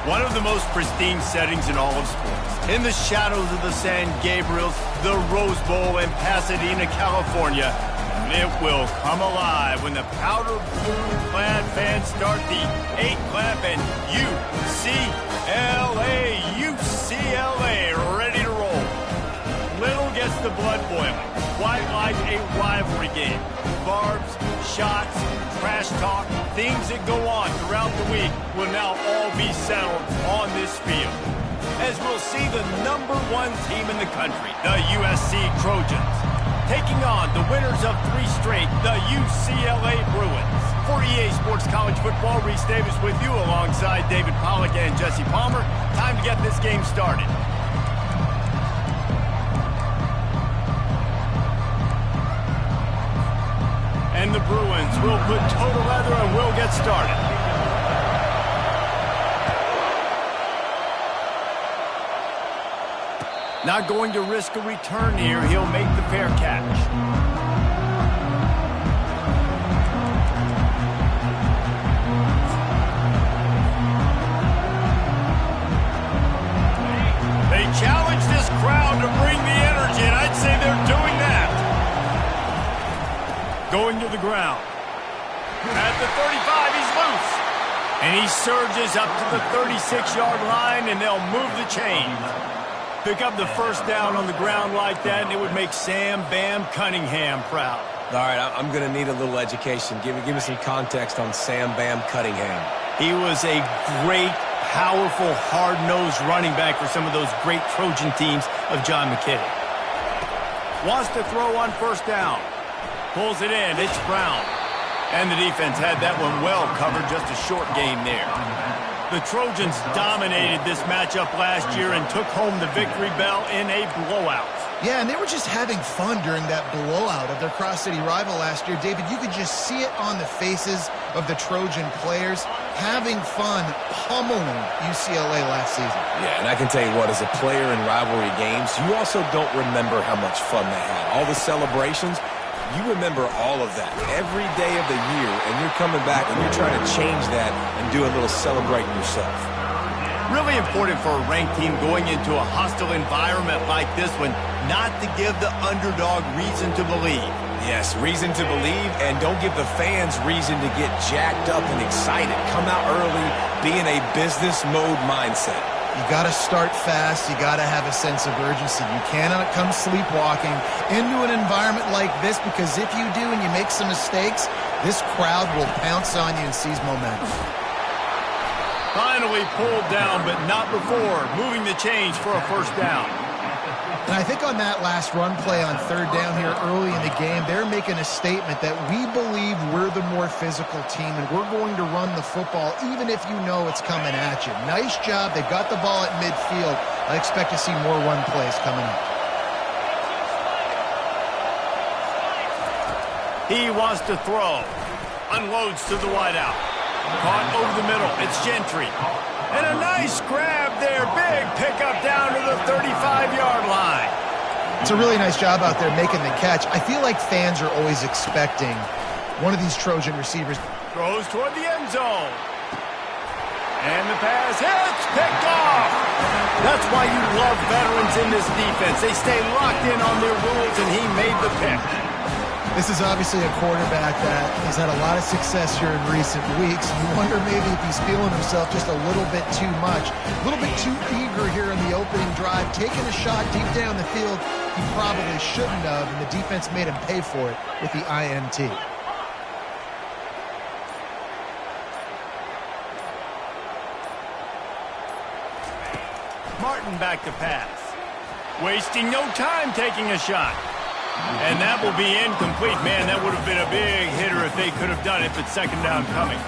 One of the most pristine settings in all of sports. In the shadows of the San Gabriels, the Rose Bowl in Pasadena, California. It will come alive when the powder blue-clad fans start the 8-clap and UCLA ready to roll. Little gets the blood boiling. Quite like a rivalry game. Barbs, shots, trash talk, things that go on throughout the week will now all be settled on this field. As we'll see the #1 team in the country, the USC Trojans, taking on the winners of 3 straight, the UCLA Bruins. For EA Sports College Football, Reese Davis with you alongside David Pollack and Jesse Palmer. Time to get this game started. And the Bruins will put total leather and will get started. Not going to risk a return here. He'll make the fair catch. They challenge this crowd to bring the energy, and I'd say they're doing that. Going to the ground. At the 35, he's loose. And he surges up to the 36-yard line, and they'll move the chains. Pick up the first down on the ground like that, and it would make Sam Bam Cunningham proud. All right, I'm going to need a little education. Give me some context on Sam Bam Cunningham. He was a great, powerful, hard-nosed running back for some of those great Trojan teams of John McKinney. Wants to throw on first down. Pulls it in. It's Brown. And the defense had that one well covered. Just a short gain there. The Trojans dominated this matchup last year and took home the victory bell in a blowout. Yeah, and they were just having fun during that blowout of their cross-city rival last year. David, you could just see it on the faces of the Trojan players having fun pummeling UCLA last season. Yeah, and I can tell you what, as a player in rivalry games, you also don't remember how much fun they had. All the celebrations, you remember all of that every day of the year, and you're coming back and you're trying to change that and do a little celebrating yourself. Really important for a ranked team going into a hostile environment like this one, not to give the underdog reason to believe. Yes, reason to believe, and don't give the fans reason to get jacked up and excited. Come out early, be in a business mode mindset. You got to start fast. You got to have a sense of urgency. You cannot come sleepwalking into an environment like this, because if you do and you make some mistakes, this crowd will pounce on you and seize momentum. Finally pulled down, but not before moving the chains for a first down. And I think on that last run play on third down here early in the game, they're making a statement that we believe we're the more physical team and we're going to run the football even if you know it's coming at you. Nice job. They've got the ball at midfield. I expect to see more run plays coming up. He wants to throw. Unloads to the wideout. Caught over the middle. It's Gentry. And a nice grab there. Big pickup down to the 35-yard line. It's a really nice job out there making the catch. I feel like fans are always expecting one of these Trojan receivers. Throws toward the end zone. And the pass hits. Picked off. That's why you love veterans in this defense. They stay locked in on their rules, and he made the pick. This is obviously a quarterback that has had a lot of success here in recent weeks. You wonder maybe if he's feeling himself just a little bit too much, a little bit too eager here in the opening drive, taking a shot deep down the field he probably shouldn't have, and the defense made him pay for it with the INT. Martin back to pass. Wasting no time taking a shot. And that will be incomplete. Man, that would have been a big hitter if they could have done it, but second down coming.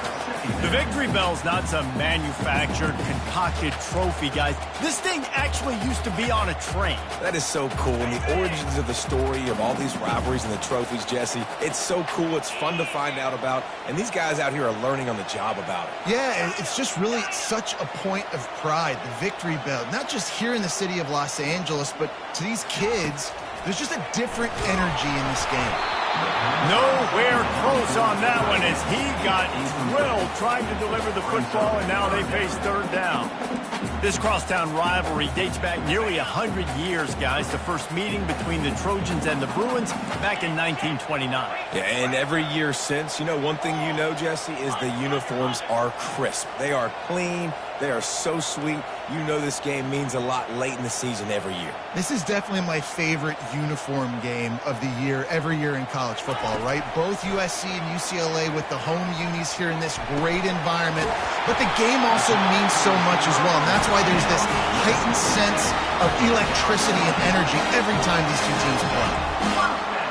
The victory bell's not some manufactured, concocted trophy, guys. This thing actually used to be on a train. That is so cool. And the origins of the story of all these rivalries and the trophies, Jesse, it's so cool. It's fun to find out about. And these guys out here are learning on the job about it. Yeah, it's just really such a point of pride, the victory bell. Not just here in the city of Los Angeles, but to these kids, there's just a different energy in this game. Nowhere close on that one as he got drilled trying to deliver the football, and now they face third down. This crosstown rivalry dates back nearly 100 years, guys. The first meeting between the Trojans and the Bruins back in 1929. Yeah, and every year since, you know, one thing you know, Jesse, is the uniforms are crisp. They are clean. They are so sweet. You know this game means a lot late in the season every year. This is definitely my favorite uniform game of the year, every year in college football, right? Both USC and UCLA with the home unis here in this great environment. But the game also means so much as well, and that's why there's this heightened sense of electricity and energy every time these two teams play.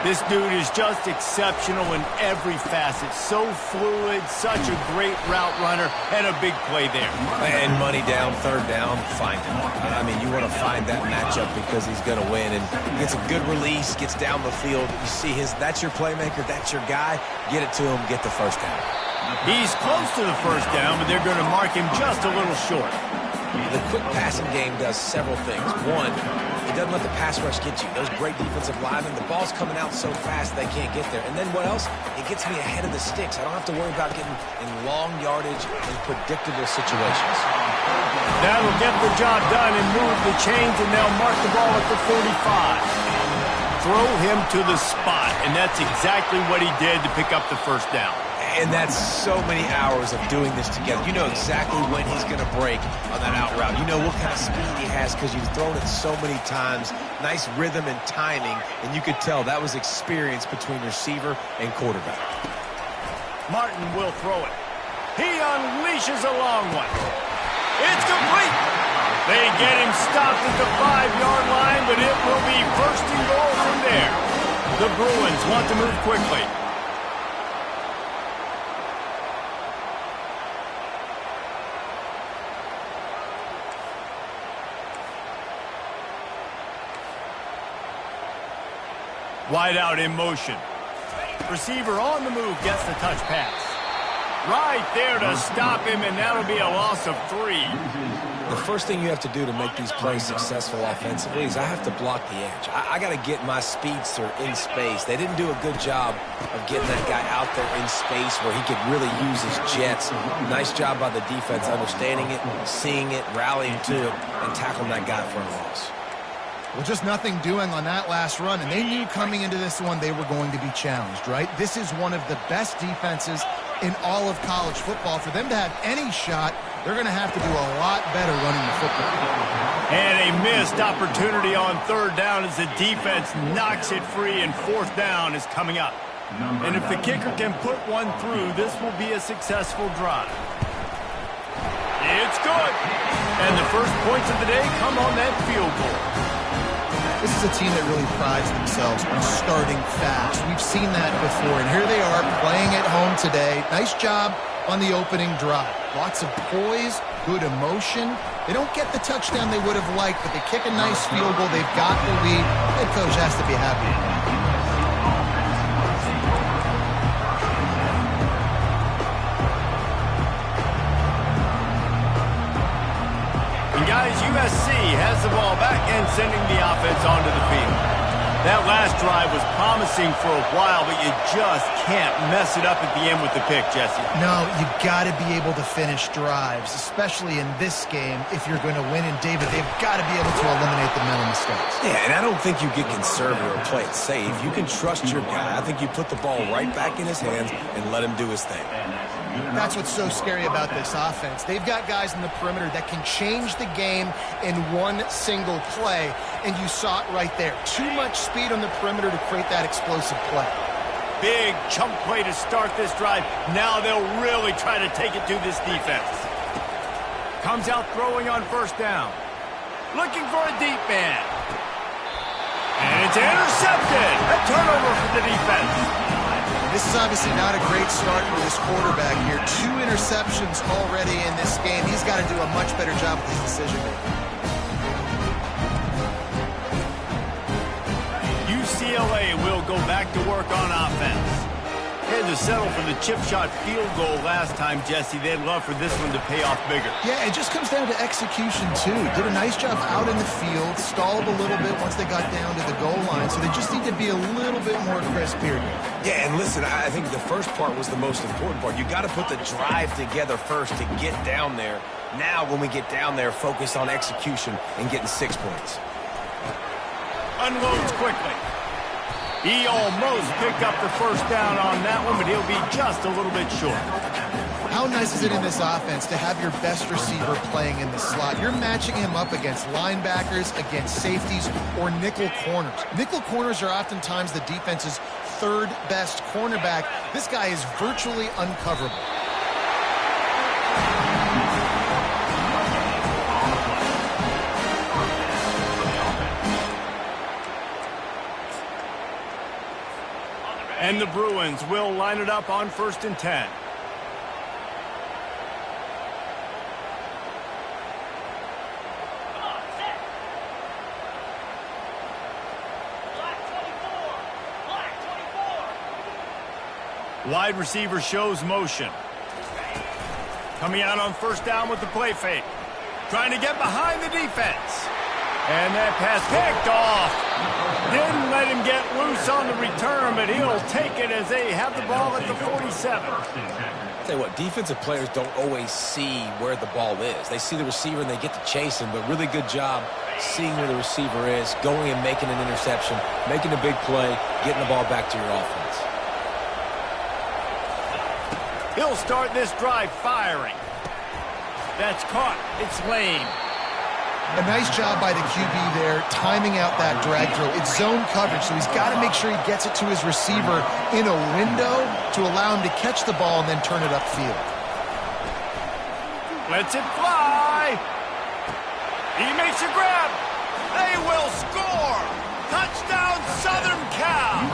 This dude is just exceptional in every facet. So fluid, such a great route runner, and a big play there. And money down, third down, find him. I mean, you want to find that matchup because he's going to win. And he gets a good release, gets down the field. You see that's your playmaker, that's your guy. Get it to him, get the first down. He's close to the first down, but they're going to mark him just a little short. The quick passing game does several things. One, it doesn't let the pass rush get you. Those great defensive linemen, the ball's coming out so fast they can't get there. And then what else? It gets me ahead of the sticks. I don't have to worry about getting in long yardage and predictable situations. That'll get the job done and move the chains, and they'll mark the ball at the 45. Throw him to the spot, and that's exactly what he did to pick up the first down. And that's so many hours of doing this together. You know exactly when he's going to break on that out route. You know what kind of speed he has because you've thrown it so many times. Nice rhythm and timing, and you could tell that was experience between receiver and quarterback. Martin will throw it. He unleashes a long one. It's complete. They get him stopped at the 5-yard line, but it will be first and goal from there. The Bruins want to move quickly. Wide out in motion. Receiver on the move gets the touch pass. Right there to stop him, and that'll be a loss of 3. The first thing you have to do to make these plays successful offensively is I have to block the edge. I got to get my speedster in space. They didn't do a good job of getting that guy out there in space where he could really use his jets. Nice job by the defense understanding it, seeing it, rallying to it, and tackling that guy for a loss. Well, just nothing doing on that last run, and they knew coming into this one they were going to be challenged, right? This is one of the best defenses in all of college football. For them to have any shot, they're going to have to do a lot better running the football. And a missed opportunity on third down as the defense knocks it free, and fourth down is coming up. And if the kicker can put one through, this will be a successful drive. It's good. And the first points of the day come on that field goal. This is a team that really prides themselves on starting fast. We've seen that before, and here they are playing at home today. Nice job on the opening drive. Lots of poise, good emotion. They don't get the touchdown they would have liked, but they kick a nice field goal. They've got the lead. Head coach has to be happy. Guys, USC has the ball back and sending the offense onto the field. That last drive was promising for a while, but you just can't mess it up at the end with the pick, Jesse. No, you've got to be able to finish drives, especially in this game if you're going to win. And, David, they've got to be able to eliminate the mental mistakes. Yeah, and I don't think you get conservative or play it safe. You can trust your guy. I think you put the ball right back in his hands and let him do his thing. That's what's so scary about this offense. They've got guys in the perimeter that can change the game in one single play, and you saw it right there. Too much speed on the perimeter to create that explosive play. Big chunk play to start this drive. Now they'll really try to take it to this defense. Comes out throwing on first down. Looking for a deep man. And it's intercepted. A turnover for the defense. This is obviously not a great start for this quarterback here. 2 interceptions already in this game. He's got to do a much better job with his decision-making. UCLA will go back to work on offense. And to to settle for the chip shot field goal last time, Jesse. They'd love for this one to pay off bigger. Yeah, it just comes down to execution, too. Did a nice job out in the field, stalled a little bit once they got down to the goal line, so they just need to be a little bit more crisp here. Yeah, and listen, I think the first part was the most important part. You got to put the drive together first to get down there. Now, when we get down there, focus on execution and getting 6 points. Unloads quickly. He almost picked up the first down on that one, but he'll be just a little bit short. How nice is it in this offense to have your best receiver playing in the slot? You're matching him up against linebackers, against safeties, or nickel corners. Nickel corners are oftentimes the defense's third best cornerback. This guy is virtually uncoverable. And the Bruins will line it up on 1st and 10. Wide receiver shows motion. Coming out on 1st down with the play fake. Trying to get behind the defense. And that pass picked off. Didn't let him get loose on the return, but he'll take it as they have the ball at the 47. I'll tell you what, defensive players don't always see where the ball is. They see the receiver and they get to chase him, but really good job seeing where the receiver is, going and making an interception, making a big play, getting the ball back to your offense. He'll start this drive firing. That's caught. It's Lane. A nice job by the QB there, timing out that drag throw. It's zone coverage, so he's got to make sure he gets it to his receiver in a window to allow him to catch the ball and then turn it upfield. Lets it fly. He makes a grab. They will score. Touchdown, Southern Cal.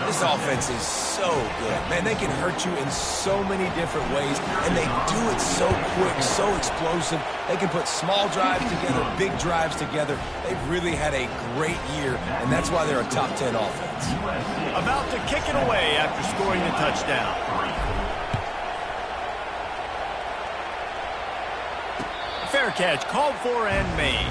This offense is so good. Man, they can hurt you in so many different ways, and they do it so quick, so explosive. They can put small drives together, big drives together. They've really had a great year, and that's why they're a top 10 offense. About to kick it away after scoring the touchdown. Fair catch called for and made.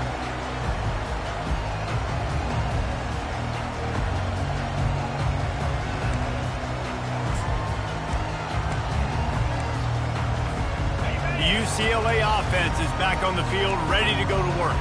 The UCLA offense is back on the field, ready to go to work.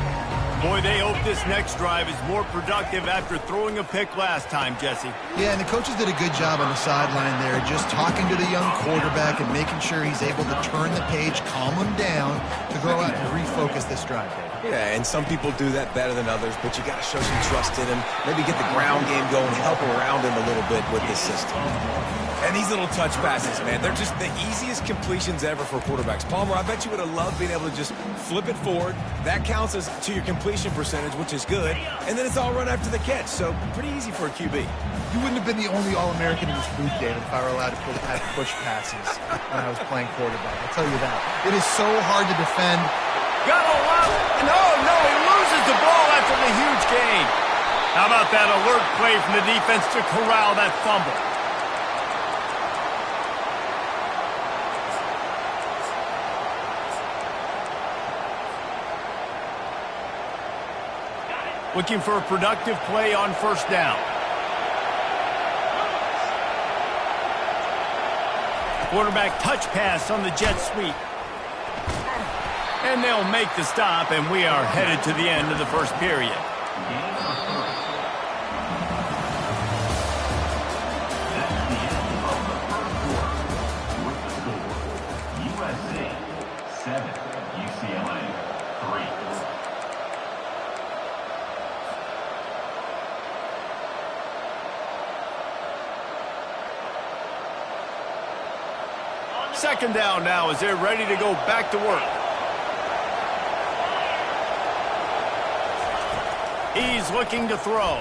Boy, they hope this next drive is more productive after throwing a pick last time, Jesse. Yeah, and the coaches did a good job on the sideline there, just talking to the young quarterback and making sure he's able to turn the page, calm him down, to go out and refocus this drive. Yeah, and some people do that better than others, but you got to show some trust in him. Maybe get the ground game going, help around him a little bit with this system. And these little touch passes, man, they're just the easiest completions ever for quarterbacks. Palmer, I bet you would have loved being able to just flip it forward. That counts as to your completion percentage, which is good. And then it's all run after the catch, so pretty easy for a QB. You wouldn't have been the only All-American in this booth, David, if I were allowed to have push passes when I was playing quarterback. I'll tell you that. It is so hard to defend. Got a lot. No, he loses the ball after the huge gain. How about that alert play from the defense to corral that fumble? Looking for a productive play on 1st down. Quarterback touch pass on the jet sweep. And they'll make the stop, and we are headed to the end of the 1st period. USC 7, UCLA 3. Second down now as they're ready to go back to work. He's looking to throw.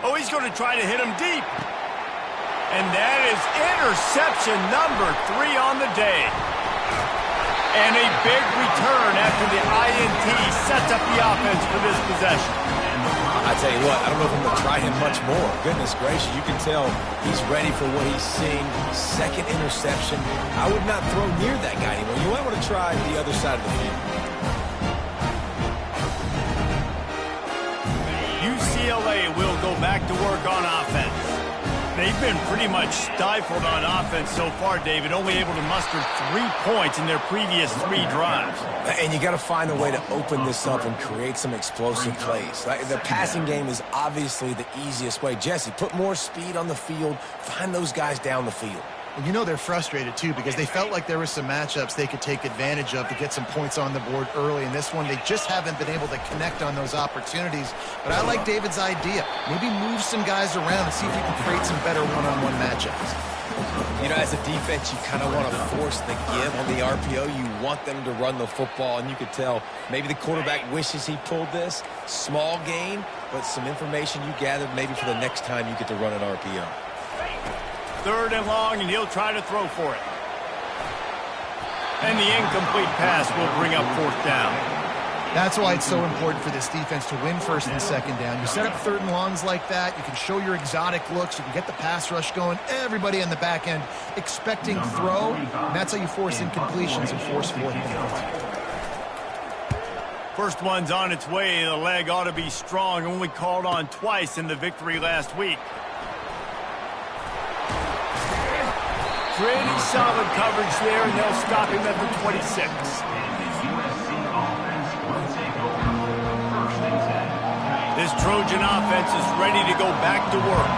Oh, he's going to try to hit him deep. And that is interception number 3 on the day. And a big return after the INT sets up the offense for this possession. I tell you what, I don't know if I'm going to try him much more. Goodness gracious, you can tell he's ready for what he's seeing. Second interception. I would not throw near that guy anymore. You might want to try the other side of the field. UCLA will go back to work on offense. They've been pretty much stifled on offense so far, David, only able to muster 3 points in their previous 3 drives. And you got to find a way to open this up and create some explosive plays. The passing game is obviously the easiest way. Jesse, put more speed on the field. Find those guys down the field. And you know they're frustrated, too, because they felt like there were some matchups they could take advantage of to get some points on the board early. In this one, they just haven't been able to connect on those opportunities. But I like David's idea. Maybe move some guys around and see if you can create some better one-on-one matchups. You know, as a defense, you kind of want to force the give on the RPO. You want them to run the football, and you could tell maybe the quarterback wishes he pulled this. Small gain, but some information you gathered maybe for the next time you get to run an RPO. 3rd and long, and he'll try to throw for it. And the incomplete pass will bring up 4th down. That's why it's so important for this defense to win 1st and 2nd down. You set up 3rd and longs like that, you can show your exotic looks, you can get the pass rush going, everybody on the back end expecting throw, and that's how you force incompletions and force 4th downs. First one's on its way. The leg ought to be strong, only called on twice in the victory last week. Pretty solid coverage there, and they'll stop him at the 26. This Trojan offense is ready to go back to work.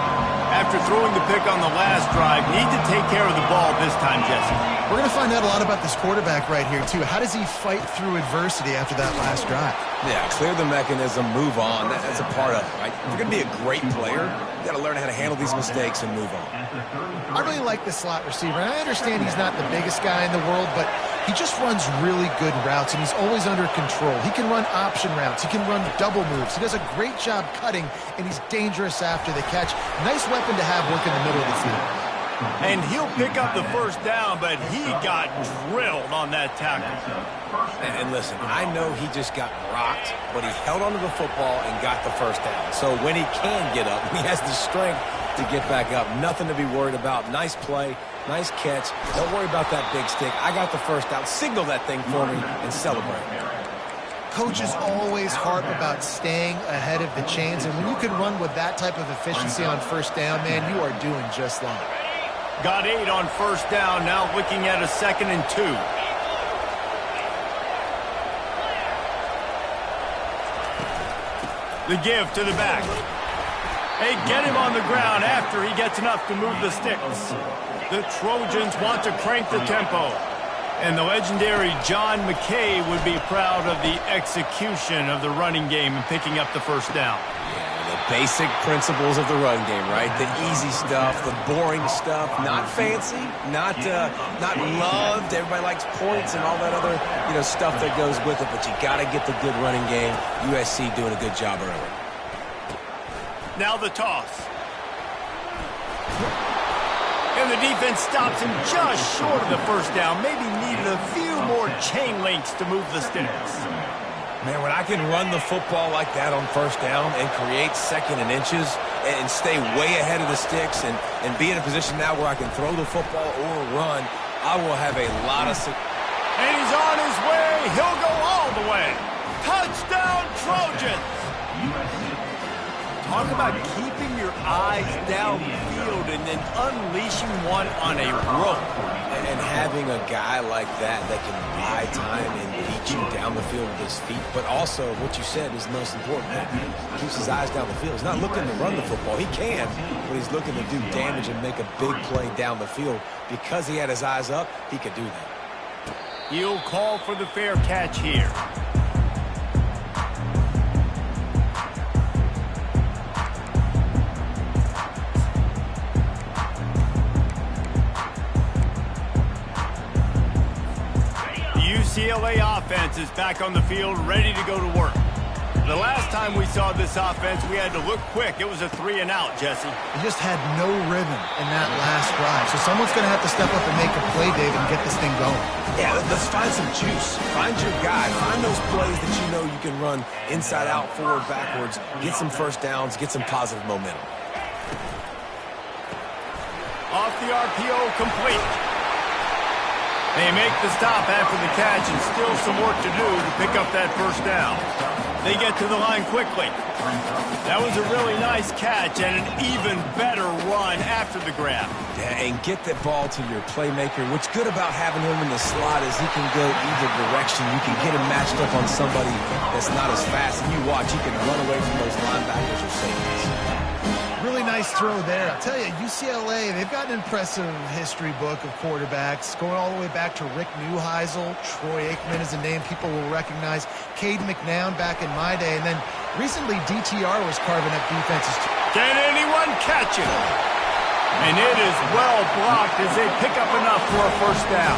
After throwing the pick on the last drive, need to take care of the ball this time, Jesse. We're going to find out a lot about this quarterback right here, too. How does he fight through adversity after that last drive? Yeah, clear the mechanism, move on. That's a part of it, right? If you're going to be a great player, you got to learn how to handle these mistakes and move on. I really like the slot receiver. And I understand he's not the biggest guy in the world, but he just runs really good routes, and he's always under control. He can run option routes. He can run double moves. He does a great job cutting, and he's dangerous after the catch. Nice weapon to have work in the middle of the field. And he'll pick up the 1st down, but he got drilled on that tackle. And listen, I know he just got rocked, but he held onto the football and got the 1st down. So when he can get up, he has the strength to get back up. Nothing to be worried about. Nice play, nice catch. Don't worry about that big stick. I got the 1st down. Signal that thing for me and celebrate. Coaches always harp about staying ahead of the chains, and when you can run with that type of efficiency on 1st down, man, you are doing just fine. Got 8 on 1st down, now looking at a 2nd and 2. The give to the back. They get him on the ground after he gets enough to move the sticks. The Trojans want to crank the tempo. And the legendary John McKay would be proud of the execution of the running game and picking up the 1st down. Yeah, the basic principles of the run game, right? The easy stuff, the boring stuff, not fancy, not loved. Everybody likes points and all that other, stuff that goes with it. But you got to get the good running game. USC doing a good job early. Now the toss. And the defense stops him just short of the 1st down. Maybe needed a few more chain links to move the sticks. Man, when I can run the football like that on 1st down and create 2nd and inches and stay way ahead of the sticks and be in a position now where I can throw the football or run, I will have a lot of success. And he's on his way. He'll go all the way. Touchdown, Trojans! Talk about keeping your eyes downfield and then unleashing one on a rope. And having a guy like that can buy time and beat you down the field with his feet. But also, what you said is the most important thing. He keeps his eyes down the field. He's not looking to run the football. He can, but he's looking to do damage and make a big play down the field. Because he had his eyes up, he could do that. He'll call for the fair catch here. UCLA offense is back on the field, ready to go to work. The last time we saw this offense, we had to look quick. It was a 3-and-out, Jesse. He just had no rhythm in that last drive. So someone's going to have to step up and make a play, David, and get this thing going. Yeah, let's find some juice. Find your guy. Find those plays that you know you can run inside out, forward, backwards, get some first downs, get some positive momentum. Off the RPO, complete. They make the stop after the catch and still some work to do to pick up that first down. They get to the line quickly. That was a really nice catch and an even better run after the grab. Yeah, and get that ball to your playmaker. What's good about having him in the slot is he can go either direction. You can get him matched up on somebody that's not as fast, and you watch, he can run away from those linebackers or safeties. Really nice throw there. I'll tell you, UCLA, they've got an impressive history book of quarterbacks, going all the way back to Rick Neuheisel. Troy Aikman is a name people will recognize. Cade McNown back in my day. And then recently, DTR was carving up defenses too. Can anyone catch it? And it is well blocked as they pick up enough for a first down.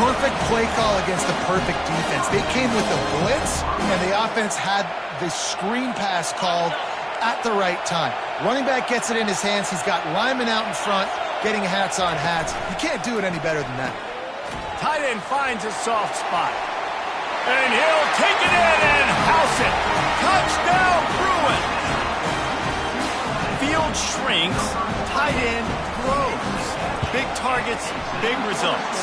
Perfect play call against the perfect defense. They came with the blitz, and the offense had the screen pass called at the right time. Running back gets it in his hands. He's got linemen out in front, getting hats on hats. You can't do it any better than that. Tight end finds a soft spot. And he'll take it in and house it. Touchdown, Bruin. Field shrinks, tight end grows. Big targets, big results.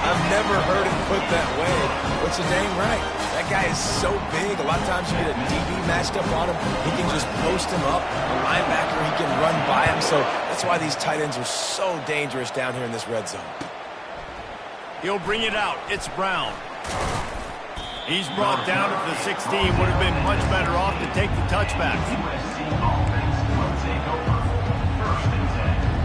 I've never heard it put that way, but you're dang right. That guy is so big. A lot of times you get a DB matched up on him. He can just post him up. A linebacker, he can run by him. So that's why these tight ends are so dangerous down here in this red zone. He'll bring it out. It's Brown. He's brought down at the 16. Would have been much better off to take the touchback. USC offense will take over. First and 10.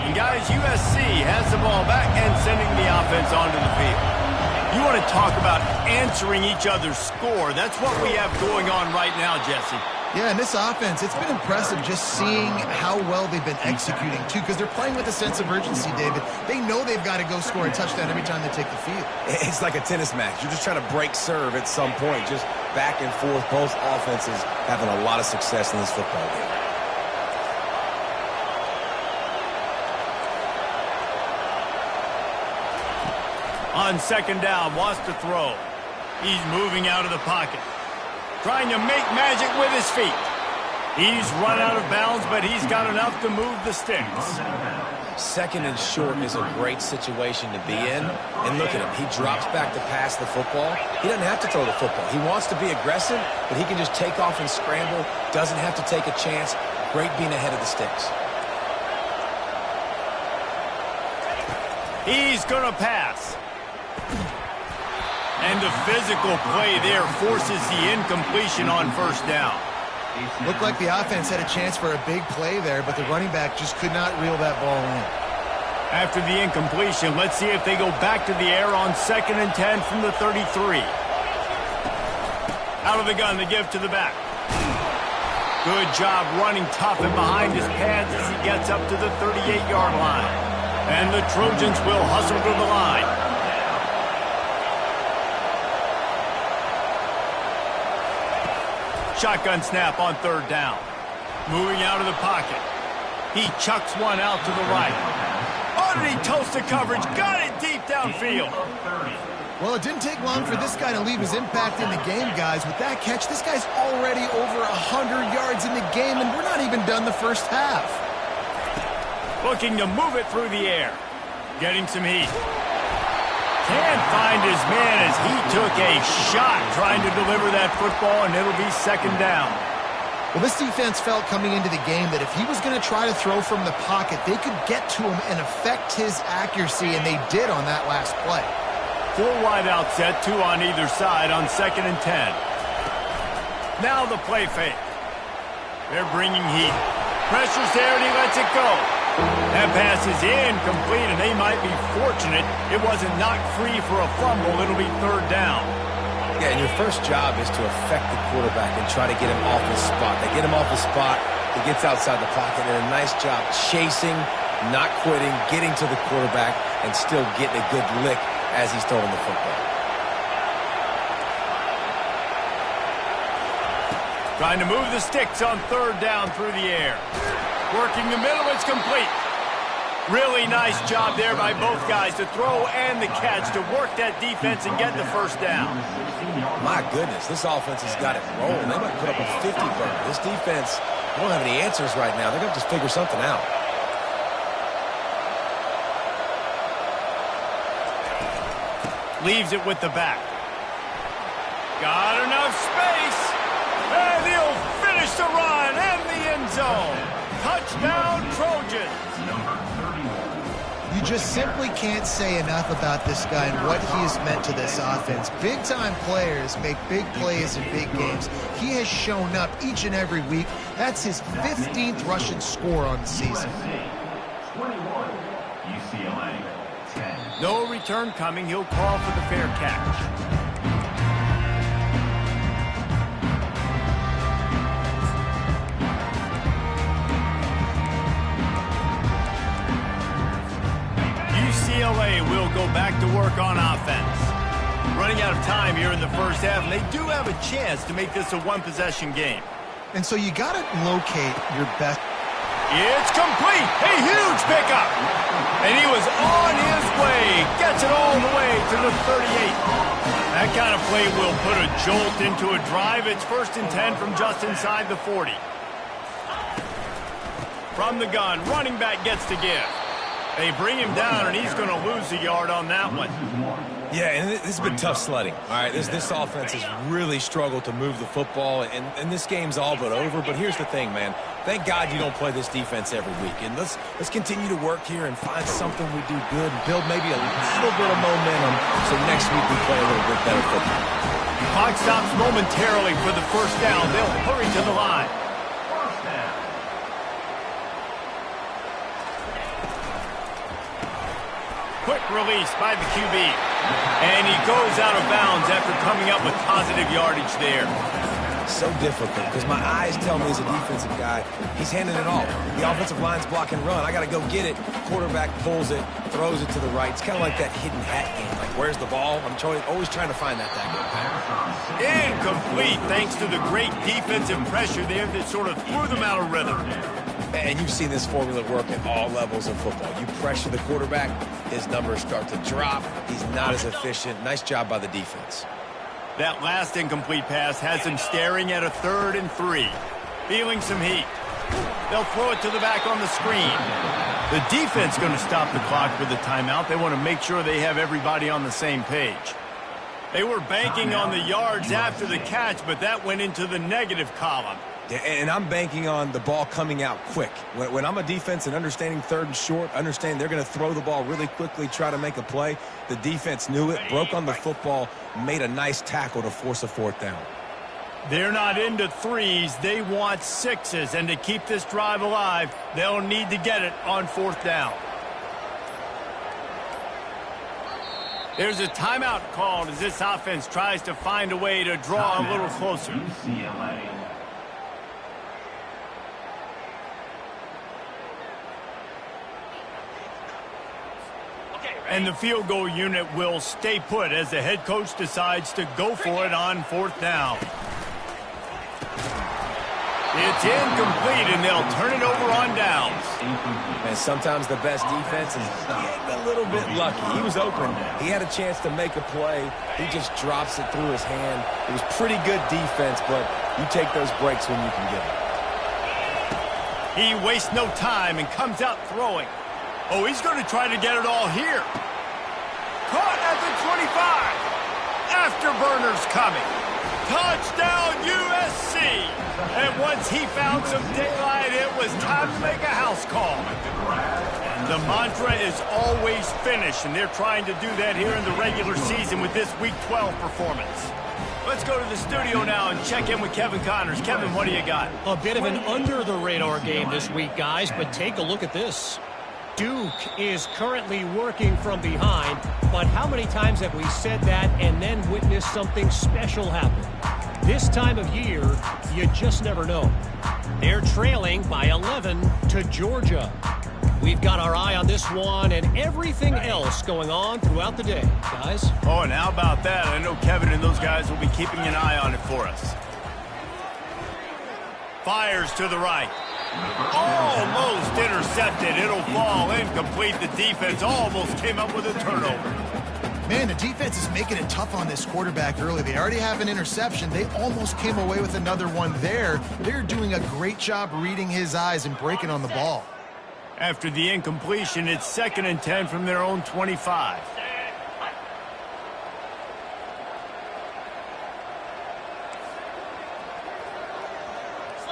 And guys, USC has the ball back and sending the offense onto the field. You want to talk about answering each other's score. That's what we have going on right now, Jesse. Yeah, and this offense, it's been impressive just seeing how well they've been executing, too, because they're playing with a sense of urgency, David. They know they've got to go score a touchdown every time they take the field. It's like a tennis match. You're just trying to break serve at some point, just back and forth. Both offenses having a lot of success in this football game. On second down, wants to throw. He's moving out of the pocket. Trying to make magic with his feet. He's run out of bounds, but he's got enough to move the sticks. Second and short is a great situation to be in. And look at him. He drops back to pass the football. He doesn't have to throw the football. He wants to be aggressive, but he can just take off and scramble. Doesn't have to take a chance. Great being ahead of the sticks. He's going to pass. And the physical play there forces the incompletion on first down. Looked like the offense had a chance for a big play there, but the running back just could not reel that ball in. After the incompletion, let's see if they go back to the air on second and 10 from the 33. Out of the gun, the give to the back. Good job running tough and behind his pads as he gets up to the 38-yard line. And the Trojans will hustle to the line. Shotgun snap on third down. Moving out of the pocket. He chucks one out to the right. Oh, did he toast the coverage? Got it deep downfield. Well, it didn't take long for this guy to leave his impact in the game, guys. With that catch, this guy's already over 100 yards in the game, and we're not even done the first half. Looking to move it through the air. Getting some heat. Can't find his man as he took a shot trying to deliver that football, and it'll be second down. Well, this defense felt coming into the game that if he was going to try to throw from the pocket, they could get to him and affect his accuracy, and they did on that last play. 4 wide out set, 2 on either side on second and 10. Now the play fake. They're bringing heat. Pressure's there, and he lets it go. That pass is incomplete, and they might be fortunate it wasn't knocked free for a fumble. It'll be third down. Yeah, and your first job is to affect the quarterback and try to get him off his spot. They get him off his spot, he gets outside the pocket, and a nice job chasing, not quitting, getting to the quarterback, and still getting a good lick as he's throwing the football. Trying to move the sticks on third down through the air. Working the middle, it's complete. Really nice job there by both guys to throw and the catch to work that defense and get the first down. My goodness, this offense has got it rolling. They might put up a 50 burger. This defense, they don't have any answers right now. They're going to just figure something out. Leaves it with the back. Got enough space. And he'll finish the run and the end zone. Touchdown, Trojans. Number 31. You just simply can't say enough about this guy and what he has meant to this offense. Big-time players make big plays in big games. He has shown up each and every week. That's his 15th rushing score on the season. USC 21. UCLA 10. No return coming. He'll call for the fair catch. UCLA will go back to work on offense. Running out of time here in the first half, and they do have a chance to make this a one-possession game. And so you got to locate your best. It's complete. A huge pickup. And he was on his way. Gets it all the way to the 38. That kind of play will put a jolt into a drive. It's 1st and 10 from just inside the 40. From the gun, running back gets to give. They bring him down, and he's going to lose a yard on that one. Yeah, and this has been tough sledding. All right, this offense has really struggled to move the football, and this game's all but over. But here's the thing, man. Thank God you don't play this defense every week. And let's continue to work here and find something we do good and build maybe a little bit of momentum so next week we play a little bit better football. Clock stops momentarily for the first down. They'll hurry to the line. Quick release by the QB. And he goes out of bounds after coming up with positive yardage there. So difficult because my eyes tell me as a defensive guy, he's handing it all. The offensive line's block and run. I got to go get it. Quarterback pulls it, throws it to the right. It's kind of like that hidden hat game. Like, where's the ball? I'm always trying to find that guy. Incomplete thanks to the great defensive pressure there that sort of threw them out of rhythm. And you've seen this formula work at all levels of football. You pressure the quarterback, his numbers start to drop. He's not as efficient. Nice job by the defense. That last incomplete pass has him staring at a 3rd and 3. Feeling some heat. They'll throw it to the back on the screen. The defense going to stop the clock with the timeout. They want to make sure they have everybody on the same page. They were banking on the yards after the catch, but that went into the negative column. Yeah, and I'm banking on the ball coming out quick. When I'm a defense and understanding 3rd and short, understand they're going to throw the ball really quickly, try to make a play. The defense knew it, broke on the football, made a nice tackle to force a 4th down. They're not into 3s. They want 6s. And to keep this drive alive, they'll need to get it on 4th down. There's a timeout called as this offense tries to find a way to draw a little closer. UCLA. And the field goal unit will stay put as the head coach decides to go for it on 4th down. It's incomplete, and they'll turn it over on downs. And sometimes the best defense is getting a little bit lucky. He was open. He had a chance to make a play. He just drops it through his hand. It was pretty good defense, but you take those breaks when you can get them. He wastes no time and comes out throwing. Oh, he's going to try to get it all here. Caught at the 25. Afterburners coming. Touchdown, USC. And once he found some daylight, it was time to make a house call. The mantra is always finish, and they're trying to do that here in the regular season with this Week 12 performance. Let's go to the studio now and check in with Kevin Connors. Kevin, what do you got? A bit of an under-the-radar game this week, guys, but take a look at this. Duke is currently working from behind, but how many times have we said that and then witnessed something special happen? This time of year, you just never know. They're trailing by 11 to Georgia. We've got our eye on this one and everything else going on throughout the day, guys. Oh, and how about that? I know Kevin and those guys will be keeping an eye on it for us. Fires to the right. Almost intercepted. It'll fall incomplete. The defense almost came up with a turnover. Man, the defense is making it tough on this quarterback early. They already have an interception. They almost came away with another one there. They're doing a great job reading his eyes and breaking on the ball. After the incompletion, it's 2nd and 10 from their own 25.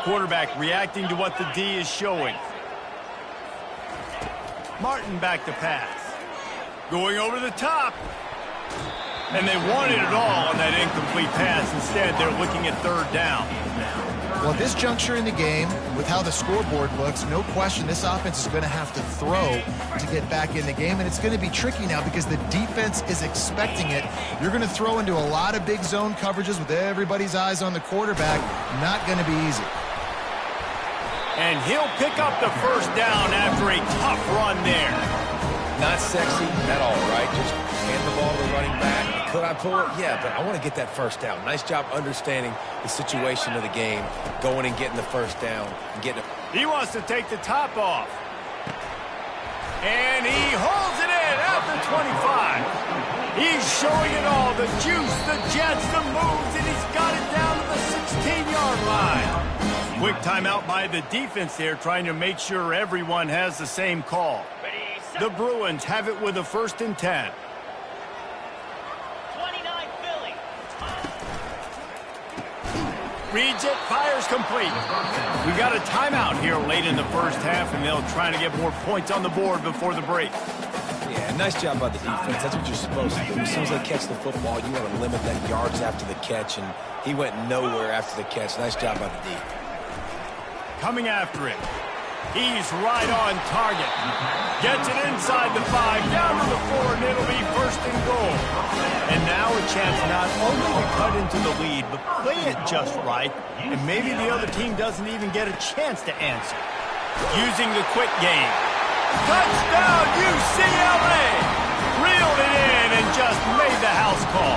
Quarterback reacting to what the D is showing. Martin back to pass. Going over the top. And they wanted it all on that incomplete pass. Instead, they're looking at 3rd down. Well, at this juncture in the game, with how the scoreboard looks, no question this offense is going to have to throw to get back in the game. And it's going to be tricky now because the defense is expecting it. You're going to throw into a lot of big zone coverages with everybody's eyes on the quarterback. Not going to be easy. And he'll pick up the 1st down after a tough run there. Not sexy at all, right? Just hand the ball to the running back. Could I pull it? Yeah, but I want to get that 1st down. Nice job understanding the situation of the game, going and getting the 1st down. And getting it. He wants to take the top off. And he holds it in at the 25. He's showing it all, the juice, the jets, the moves, and he's got it down to the 16-yard line. Quick timeout by the defense there, trying to make sure everyone has the same call. The Bruins have it with a 1st and 10. 29 Philly. Reads it, fires complete. We got a timeout here late in the 1st half, and they'll try to get more points on the board before the break. Yeah, nice job by the defense. That's what you're supposed to do. As soon as they catch the football, you want to limit that yards after the catch, and he went nowhere after the catch. Nice job by the D. Coming after it. He's right on target. Gets it inside the 5, down to the 4, and it'll be 1st and goal. And now a chance not only to cut into the lead, but play it just right, and maybe the other team doesn't even get a chance to answer. Using the quick game. Touchdown, UCLA! Reeled it in and just made the house call.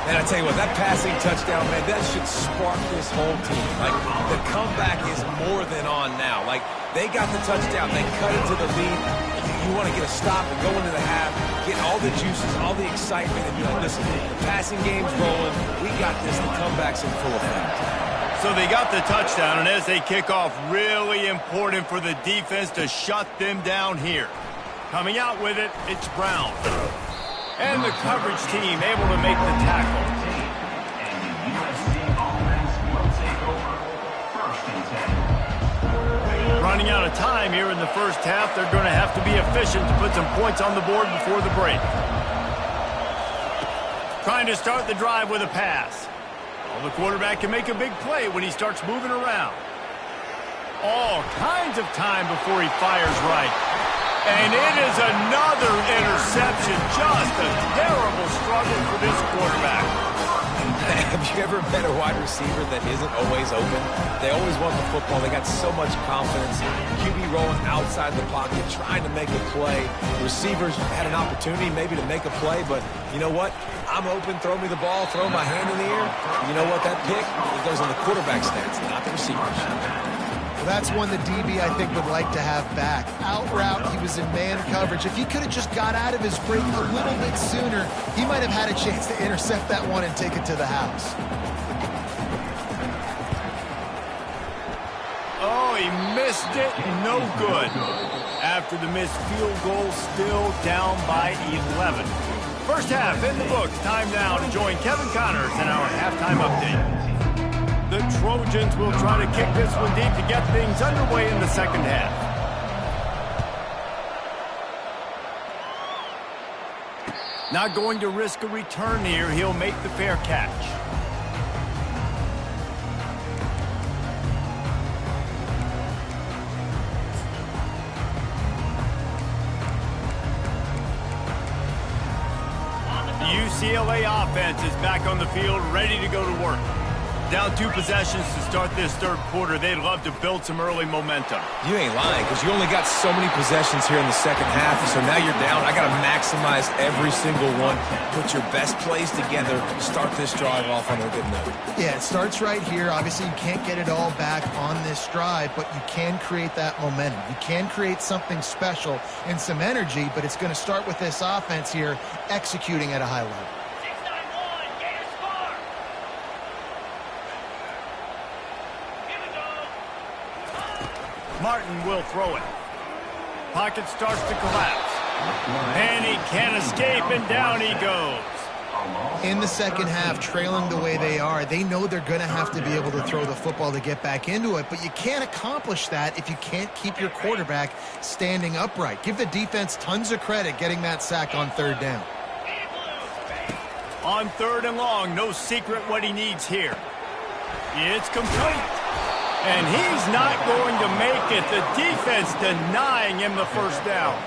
And I tell you what, that passing touchdown, man, that should spark this whole team. Like, the comeback is more than on now. Like, they got the touchdown. They cut into the lead. You want to get a stop and go into the half, get all the juices, all the excitement, and be like, listen, the passing game's rolling. We got this. The comeback's in full effect. So they got the touchdown, and as they kick off, really important for the defense to shut them down here. Coming out with it, it's Brown. And the coverage team able to make the tackle. And the USC offense will take over 1st and 10. Running out of time here in the 1st half, they're going to have to be efficient to put some points on the board before the break. Trying to start the drive with a pass. Well, the quarterback can make a big play when he starts moving around. All kinds of time before he fires right. And it is another interception. Just a terrible struggle for this quarterback. Have you ever met a wide receiver that isn't always open? They always want the football. They got so much confidence. QB rolling outside the pocket, trying to make a play. Receivers had an opportunity maybe to make a play, but you know what? I'm open, throw me the ball, throw my hand in the air. You know what? That pick, it goes on the quarterback's stance, not the receivers. That's one the DB, I think, would like to have back. Out route, he was in man coverage. If he could have just got out of his break a little bit sooner, he might have had a chance to intercept that one and take it to the house. Oh, he missed it. No good. After the missed field goal, still down by 11. 1st half in the books. Time now to join Kevin Connors in our halftime update. The Trojans will try to kick this one deep to get things underway in the 2nd half. Not going to risk a return here. He'll make the fair catch. The UCLA offense is back on the field, ready to go to work. Down 2 possessions to start this third quarter. They'd love to build some early momentum. You ain't lying, because you only got so many possessions here in the second half, so now you're down. I got to maximize every single one. Put your best plays together. Start this drive off on a good note. Yeah, it starts right here. Obviously, you can't get it all back on this drive, but you can create that momentum. You can create something special and some energy, but it's going to start with this offense here executing at a high level. Martin will throw it. Pocket starts to collapse. And he can't escape, and down he goes. In the second half, trailing the way they are, they know they're going to have to be able to throw the football to get back into it, but you can't accomplish that if you can't keep your quarterback standing upright. Give the defense tons of credit getting that sack on third down. On 3rd and long, no secret what he needs here. It's complete. And he's not going to make it. The defense denying him the first down.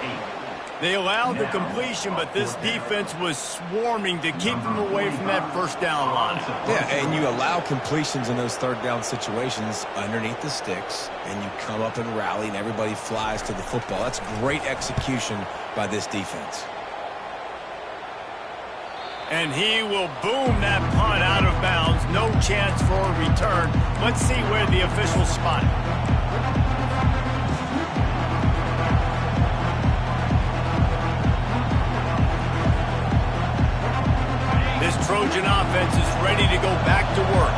They allowed the completion, but this defense was swarming to keep him away from that first down line. Yeah, and you allow completions in those third down situations underneath the sticks, and you come up and rally, and everybody flies to the football. That's great execution by this defense. And he will boom that punt out of bounds. No chance for a return. Let's see where the officials spot it. This Trojan offense is ready to go back to work.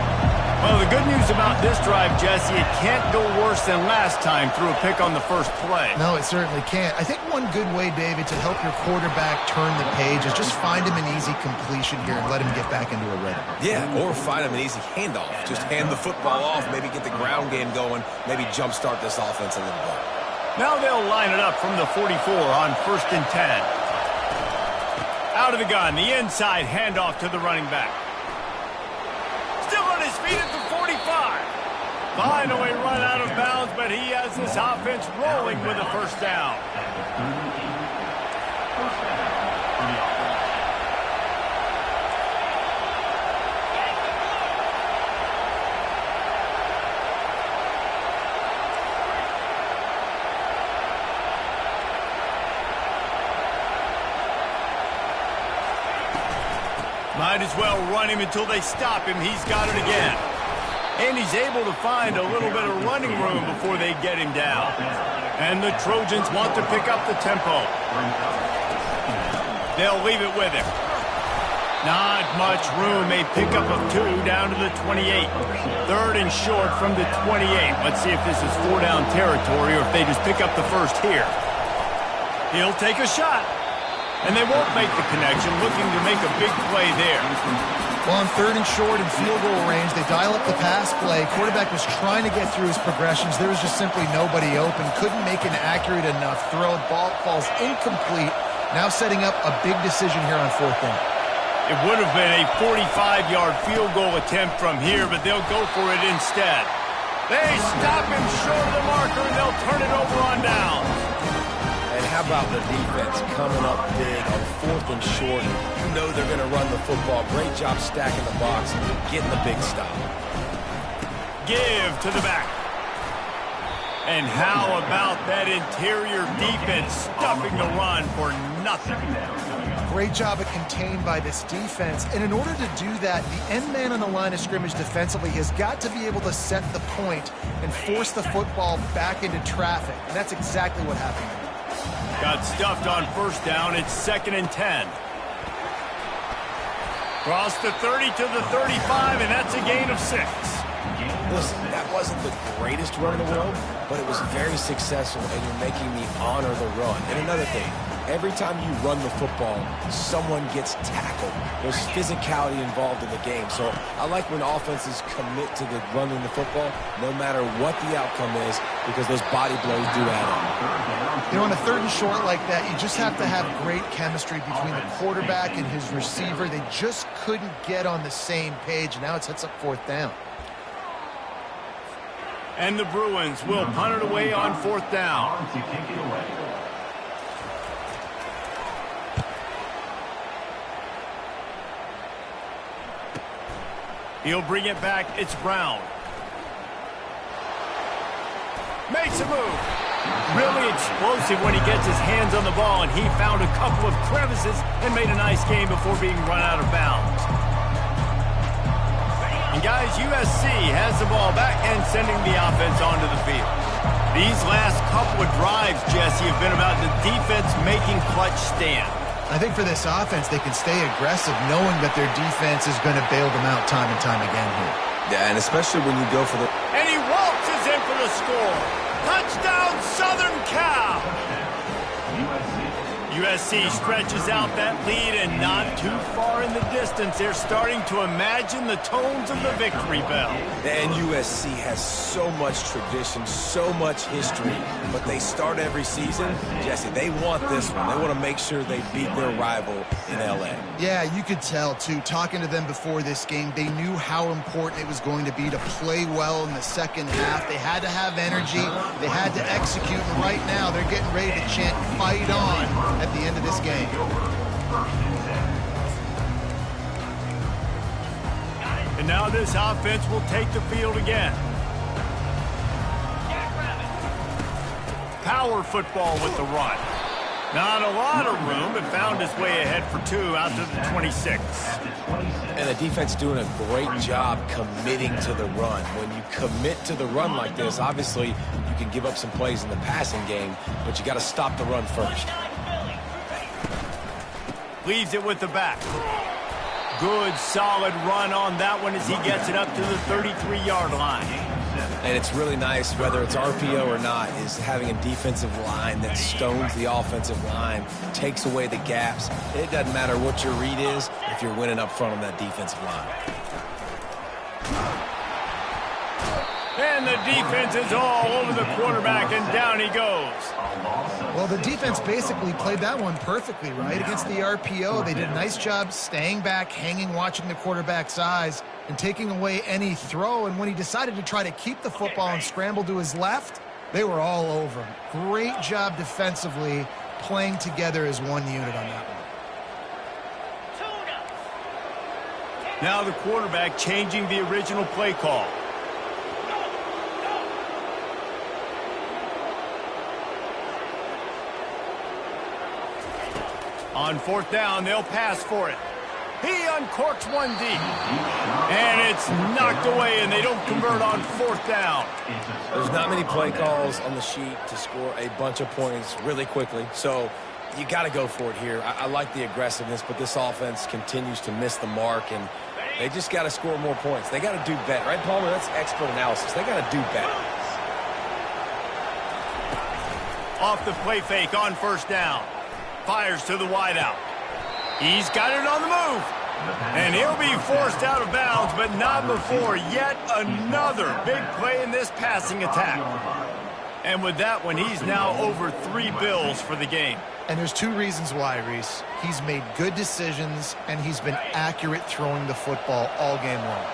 Well, the good news about this drive, Jesse, it can't go worse than last time through a pick on the first play. No, it certainly can't. I think one good way, David, to help your quarterback turn the page is just find him an easy completion here and let him get back into a rhythm. Yeah, or find him an easy handoff. Just hand the football off, maybe get the ground game going, maybe jumpstart this offense a little bit. Now they'll line it up from the 44 on 1st and 10. Out of the gun, the inside handoff to the running back. Still on his feet at the 45. Finally run out of bounds, but he has this offense rolling with a first down. Might as well run him until they stop him. He's got it again. And he's able to find a little bit of running room before they get him down. And the Trojans want to pick up the tempo. They'll leave it with him. Not much room. A pickup of 2 down to the 28. 3rd and short from the 28. Let's see if this is 4-down territory or if they just pick up the first here. He'll take a shot. And they won't make the connection, looking to make a big play there. Well, on 3rd and short and field goal range, they dial up the pass play. Quarterback was trying to get through his progressions. There was just simply nobody open. Couldn't make an accurate enough throw. Ball falls incomplete. Now setting up a big decision here on 4th down. It would have been a 45-yard field goal attempt from here, but they'll go for it instead. They stop him short of the marker, and they'll turn it over on downs. And how about the defense coming up big on 4th and short? You know they're going to run the football. Great job stacking the box and getting the big stop. Give to the back. And how about that interior defense stuffing the run for nothing? Great job at contained by this defense. And in order to do that, the end man on the line of scrimmage defensively has got to be able to set the point and force the football back into traffic. And that's exactly what happened. Got stuffed on 1st down. It's 2nd and 10. Cross the 30 to the 35, and that's a gain of 6. Listen, that wasn't the greatest run in the world, but it was very successful, and you're making me honor the run. And another thing, every time you run the football, someone gets tackled. There's physicality involved in the game. So I like when offenses commit to the running the football, no matter what the outcome is, because those body blows do add up. You know, on a 3rd and short like that, you just have to have great chemistry between the quarterback and his receiver. They just couldn't get on the same page. Now it sets up 4th down. And the Bruins will punt it away on 4th down. He'll bring it back. It's Brown. Makes a move. Really explosive when he gets his hands on the ball, and he found a couple of crevices and made a nice game before being run out of bounds. And guys, USC has the ball back and sending the offense onto the field. These last couple of drives, Jesse, have been about the defense making clutch stands. I think for this offense, they can stay aggressive knowing that their defense is going to bail them out time and time again here. Yeah, and especially when you go for the... And he waltzes in for the score. Touchdown, Southern Cal! USC stretches out that lead and not too far in the distance. They're starting to imagine the tones of the victory bell. And USC has so much tradition, so much history, but they start every season. Jesse, they want this one. They want to make sure they beat their rival in LA. Yeah, you could tell, too. Talking to them before this game, they knew how important it was going to be to play well in the second half. They had to have energy. They had to execute. And right now, they're getting ready to chant, "Fight on," at the end of this game. And now this offense will take the field again. Power football with the run. Not a lot of room, but found his way ahead for 2 out to the 26. And the defense doing a great job committing to the run. When you commit to the run like this, obviously you can give up some plays in the passing game, but you got to stop the run first. Leaves it with the back. Good, solid run on that one as he gets it up to the 33-yard line. And it's really nice, whether it's RPO or not, is having a defensive line that stones the offensive line, takes away the gaps. It doesn't matter what your read is if you're winning up front on that defensive line. And the defense is all over the quarterback, and down he goes. Well, the defense basically played that one perfectly, right? Against the RPO, they did a nice job staying back, hanging, watching the quarterback's eyes, and taking away any throw. And when he decided to try to keep the football and scramble to his left, they were all over him. Great job defensively, playing together as one unit on that one. Now the quarterback changing the original play call. On 4th down, they'll pass for it. He uncorks one deep. And it's knocked away, and they don't convert on 4th down. There's not many play calls on the sheet to score a bunch of points really quickly, so you got to go for it here. I like the aggressiveness, but this offense continues to miss the mark, and they just got to score more points. They got to do better. Right, Palmer? That's expert analysis. They got to do better. Off the play fake on 1st down. Fires to the wideout. He's got it on the move. And he'll be forced out of bounds, but not before yet another big play in this passing attack. And with that one, he's now over 3 bills for the game. And there's 2 reasons why, Reese. He's made good decisions, and he's been accurate throwing the football all game long.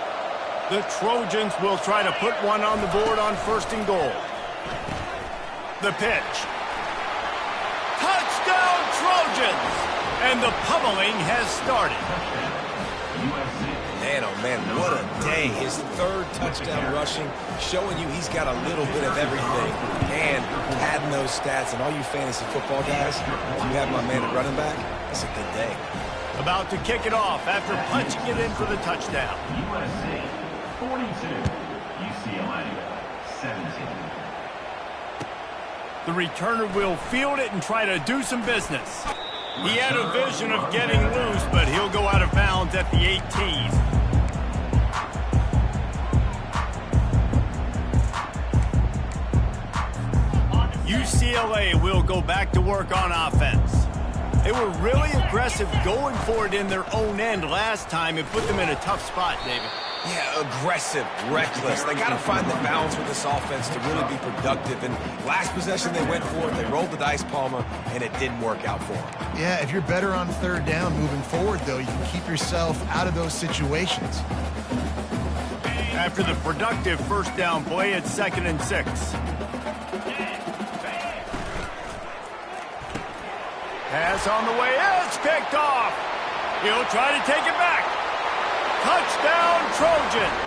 The Trojans will try to put one on the board on 1st and goal. The pitch. Touchdown, Trojans! And the pummeling has started. Man, oh man, what a day. His 3rd touchdown rushing, showing you he's got a little bit of everything. And padding those stats, and all you fantasy football guys, if you have my man at running back, it's a good day. About to kick it off after punching it in for the touchdown. USC 42, UCLA 17. The returner will field it and try to do some business. He had a vision of getting loose, but he'll go out of bounds at the 18. UCLA will go back to work on offense. They were really aggressive going for it in their own end last time. It put them in a tough spot, David. Yeah, aggressive, reckless. They got to find the balance with this offense to really be productive. And last possession they went for it. They rolled the dice, Palmer, and it didn't work out for them. Yeah, if you're better on 3rd down moving forward, though, you can keep yourself out of those situations. After the productive 1st down play, it's 2nd and 6. Pass on the way. It's picked off. He'll try to take it back. Touchdown, Trojan!